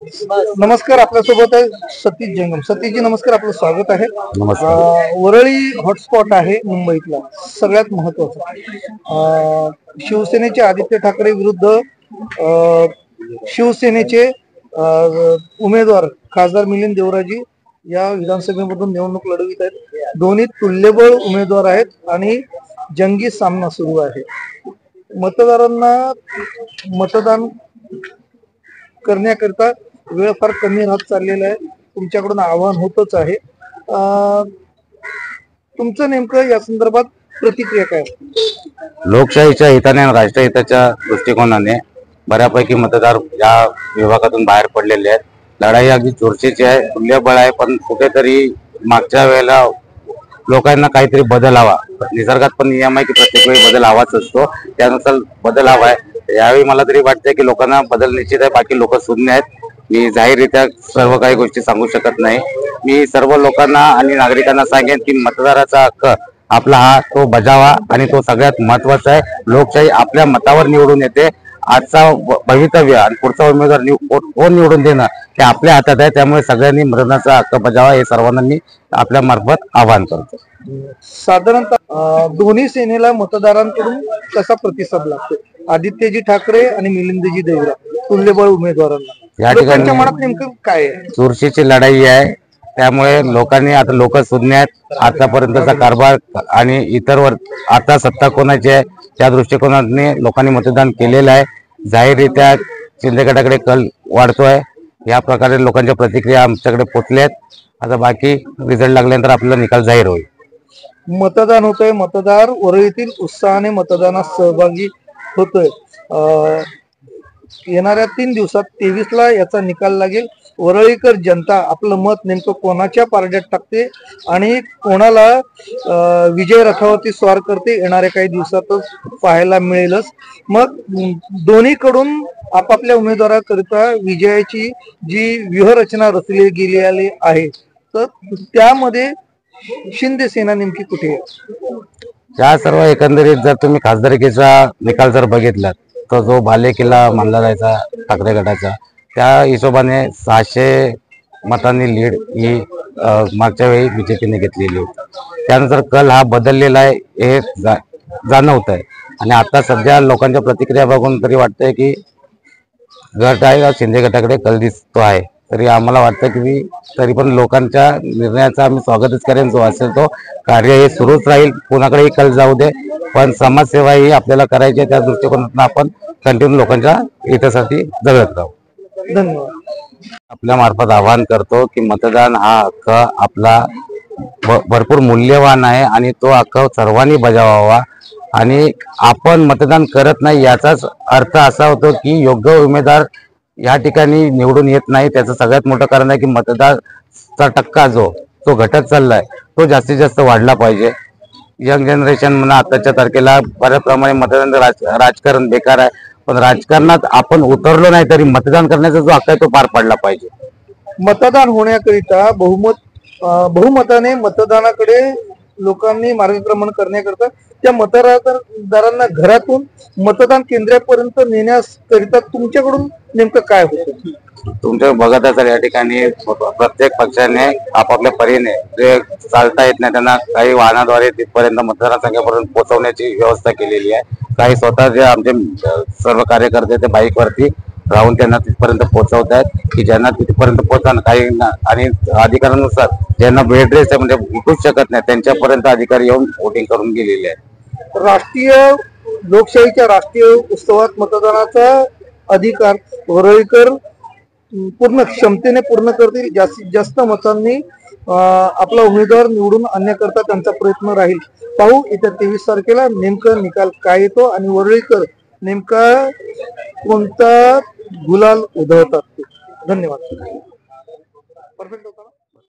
नमस्कार, आपल्यासोबत आहे सतीश जंगम. सतीशजी नमस्कार, आपलं स्वागत आहे. नमस्कार. वरळी हॉटस्पॉट आहे मुंबईतला सगळ्यात महत्वाचा. शिवसेनेचे आदित्य ठाकरे विरुद्ध शिवसेनेचे उमेदवार खासदार मिलिंद देवराजी या विधानसभेमधून निवडणूक लढवित आहेत. दोन्ही तुल्यबळ उमेदवार आहेत आणि जंगी सामना सुरू आहे. मतदारांना मतदान करण्याकरिता वेळ फार कमी राहत चाललेला आहे. तुमच्याकडून आवाहन होतच आहे. तुमचं नेमकं या संदर्भात प्रतिक्रिया काय? लोकशाहीच्या हिताने आणि राष्ट्रहिताच्या दृष्टिकोनाने बऱ्यापैकी मतदार या विभागातून बाहेर पडलेले आहेत. लढाई अगदी चुरशीची आहे, तुल्यबळ आहे, पण कुठेतरी मागच्या वेळेला लोकांना काहीतरी बदल हवा. निसर्गात पण नियम आहे की प्रत्येक वेळी बदल हवाच असतो, त्यानुसार बदल हवा आहे. यावेळी मला तरी वाटतंय की लोकांना बदल निश्चित आहे. बाकी लोक शून्य आहेत. मी जाहीररित्या सर्व काही गोष्टी सांगू शकत नाही. मी सर्व लोकांना आणि नागरिकांना सांगेन की मतदाराचा हक्क आपला हा तो बजावा आणि तो सगळ्यात महत्वाचा आहे. लोकशाही आपल्या मतावर निवडून येते. आजचा भवितव्य आणि पुढचा उमेदवार कोण निवडून देणं हे आपल्या हातात आहे. त्यामुळे सगळ्यांनी मतदानाचा हक्क बजावा हे सर्वांना मी आपल्या मार्फत आवाहन करतो. साधारणतः दोन्ही सेनेला मतदारांकडून कसा प्रतिसाद लागतो? आदित्यजी ठाकरे आणि मिलिंदजी देवरा तुल्यबळ उमेदवारांना या ठिकाणी मनात नेमकं काय आहे? चुरशीची लढाई आहे. त्यामुळे लोकांनी आता लोक शून्य आहेत. आतापर्यंतचा कारभार आणि इतर आता सत्ता कोणाची आहे त्या दृष्टिकोनाने लोकांनी मतदान केलेलं आहे. जाहीररित्या शिंदे गटाकडे कल वाढतोय. या प्रकारे लोकांच्या प्रतिक्रिया आमच्याकडे पोहोचल्यात. आता बाकी रिझल्ट लागल्यानंतर आपला निकाल जाहीर होईल. मतदान होतंय, मतदार वरळीतील उत्साहाने मतदानात सहभागी होतोय. येणाऱ्या 3 दिवसात 23ला याचा निकाल लागेल. वरळीकर जनता आपलं मत नेमकं कोणाच्या पारड्यात टाकते आणि कोणाला विजय रथावरती स्वार करते येणाऱ्या काही दिवसातच पाहायला मिळेलच. मग दोन्हीकडून आपापल्या उमेदवाराकरिता विजयाची जी व्यूहरचना रचली गेलेली आहे, तर त्यामध्ये शिंदे सेना नेमकी कुठे आहे? या सर्व एकंदरीत जर तुम्ही खासदारकीचा निकाल जर बघितला तर जो बालेकिल्ला मानला जायचा ठाकरे गटाचा, त्या हिशोबाने 600 मतांनी लीड ही मागच्या वेळी बीजेपीने घेतलेली होती. त्यानंतर कल हा बदललेला आहे हे जाणवत आहे. आणि आता सध्या लोकांच्या प्रतिक्रिया बघून तरी वाटतंय की गट आहे शिंदे गटाकडे कल दिसतो आहे. तरी आम्हाला वाटतं की तरी पण लोकांच्या निर्णयाचा आम्ही स्वागतच करेन. जो असेल तो कार्य हे सुरूच राहील. कोणाकडेही कल जाऊ दे, पण समाजसेवा ही आपल्याला करायची आहे. त्या दृष्टिकोनातून आपण कंटिन्यू लोकांच्या हितासाठी जगत राहू. धन्यवाद. आपल्या मार्फत आवाहन करतो की मतदान हा हक्क आपला भरपूर मूल्यवान आहे आणि तो हक्क सर्वांनी बजावावा. आणि आपण मतदान करत नाही याचाच अर्थ असा होतो की योग्य उमेदवार या ठिकाणी निवडून येत नाही. त्याचं सगळ्यात मोठं कारण आहे की मतदाराचा टक्का जो तो घटत चाललाय तो जास्तीत जास्त वाढला पाहिजे. यंग जनरेशन म्हणा आताच्या तारखेला बऱ्याचप्रमाणे मतदान राजकारण बेकार आहे, पण राजकारणात आपण उतरलो नाही तरी मतदान करण्याचा जो हक्क आहे तो पार पडला पाहिजे. मतदान होण्याकरिता बहुमताने मतदानाकडे लोकांनी मार्गक्रमण करण्याकरिता त्या मतदारांना घरातून मतदान केंद्रापर्यंत नेण्याकरिता तुमच्याकडून नेमकं काय होतं? तुमच्या बघत असाल या ठिकाणी प्रत्येक पक्षाने आपापल्या परीने जे चालता येत नाही त्यांना काही वाहनाद्वारे तिथपर्यंत मतदारसंघापर्यंत पोहोचवण्याची व्यवस्था केलेली आहे. काही स्वतः जे आमचे सर्व कार्यकर्ते ते बाईकवरती राहून त्यांना तिथपर्यंत पोहोचवत आहेत की ज्यांना तिथपर्यंत पोहोचणं काही आणि अधिकारानुसार ज्यांना बेड रेस आहे म्हणजे उठूच शकत नाही त्यांच्यापर्यंत अधिकारी येऊन वोटिंग करून गेलेले आहेत. राष्ट्रीय लोकशाहीच्या राष्ट्रीय उत्सवात मतदानाचा अधिकार वरळीकर पूर्ण क्षमतेने पूर्ण करतील. जास्तीत जास्त मतांनी आपला उमेदवार निवडून आणण्याकरता त्यांचा प्रयत्न राहील. पाहू येत्या 23 तारखेला नेमका निकाल काय येतो आणि वरळीकर नेमका कोणता गुलाल उधळतात. धन्यवाद. परफेक्ट होता.